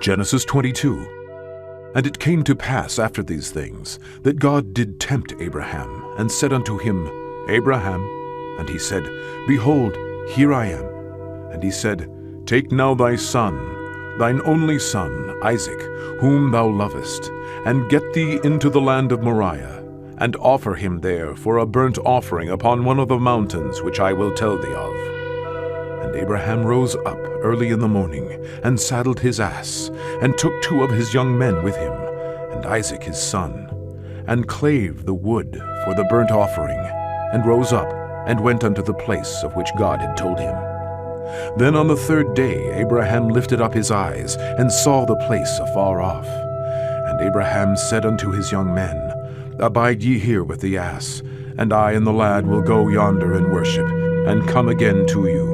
Genesis 22. And it came to pass after these things, that God did tempt Abraham, and said unto him, Abraham. And he said, Behold, here I am. And he said, Take now thy son, thine only son, Isaac, whom thou lovest, and get thee into the land of Moriah, and offer him there for a burnt offering upon one of the mountains which I will tell thee of. And Abraham rose up early in the morning, and saddled his ass, and took 2 of his young men with him, and Isaac his son, and clave the wood for the burnt offering, and rose up, and went unto the place of which God had told him. Then on the 3rd day Abraham lifted up his eyes, and saw the place afar off. And Abraham said unto his young men, Abide ye here with the ass, and I and the lad will go yonder and worship, and come again to you.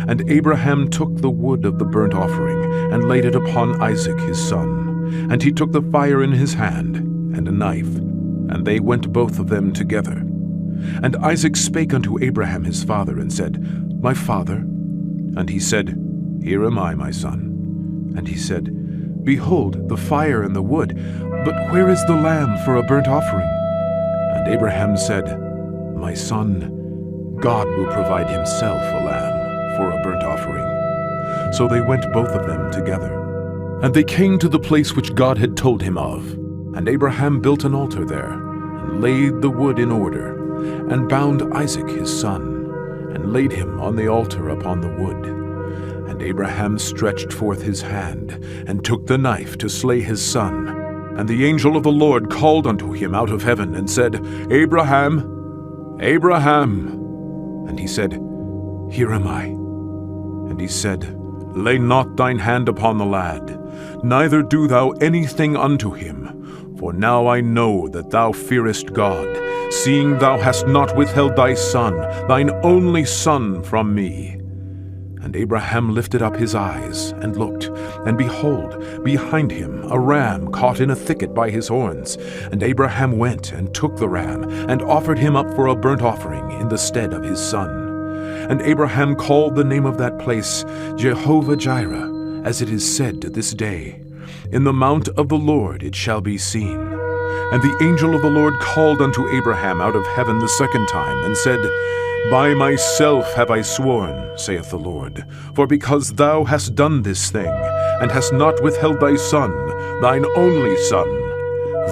And Abraham took the wood of the burnt offering, and laid it upon Isaac his son. And he took the fire in his hand, and a knife, and they went both of them together. And Isaac spake unto Abraham his father, and said, My father? And he said, Here am I, my son. And he said, Behold, the fire and the wood, but where is the lamb for a burnt offering? And Abraham said, My son, God will provide himself a lamb for a burnt offering. So they went both of them together. And they came to the place which God had told him of. And Abraham built an altar there, and laid the wood in order, and bound Isaac his son, and laid him on the altar upon the wood. And Abraham stretched forth his hand, and took the knife to slay his son. And the angel of the Lord called unto him out of heaven, and said, Abraham, Abraham. And he said, Here am I. And he said, Lay not thine hand upon the lad, neither do thou anything unto him. For now I know that thou fearest God, seeing thou hast not withheld thy son, thine only son, from me. And Abraham lifted up his eyes, and looked, and behold, behind him a ram caught in a thicket by his horns. And Abraham went and took the ram, and offered him up for a burnt offering in the stead of his son. And Abraham called the name of that place Jehovah-Jireh, as it is said to this day, In the mount of the Lord it shall be seen. And the angel of the Lord called unto Abraham out of heaven the 2nd time, and said, By myself have I sworn, saith the Lord, for because thou hast done this thing, and hast not withheld thy son, thine only son,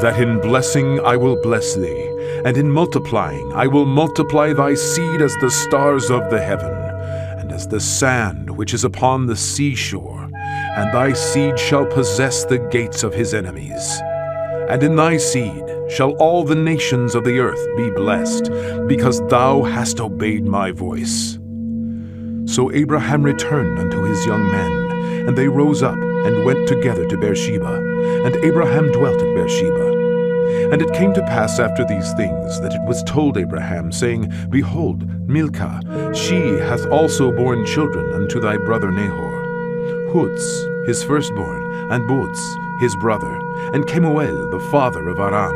that in blessing I will bless thee, and in multiplying I will multiply thy seed as the stars of the heaven, and as the sand which is upon the seashore, and thy seed shall possess the gates of his enemies. And in thy seed shall all the nations of the earth be blessed, because thou hast obeyed my voice. So Abraham returned unto his young men, and they rose up and went together to Beersheba, and Abraham dwelt at Beersheba. And it came to pass after these things, that it was told Abraham, saying, Behold, Milcah, she hath also borne children unto thy brother Nahor, Huz his firstborn, and Buz his brother, and Kemuel the father of Aram,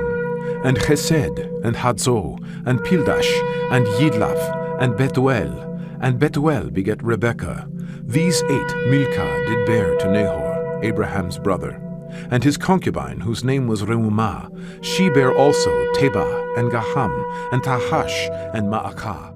and Chesed, and Hadzo, and Pildash, and Yidlaf, and Betuel begat Rebekah. These 8 Milcah did bear to Nahor, Abraham's brother. And his concubine, whose name was Reumah, she bare also Tebah, and Gaham, and Tahash, and Maacah.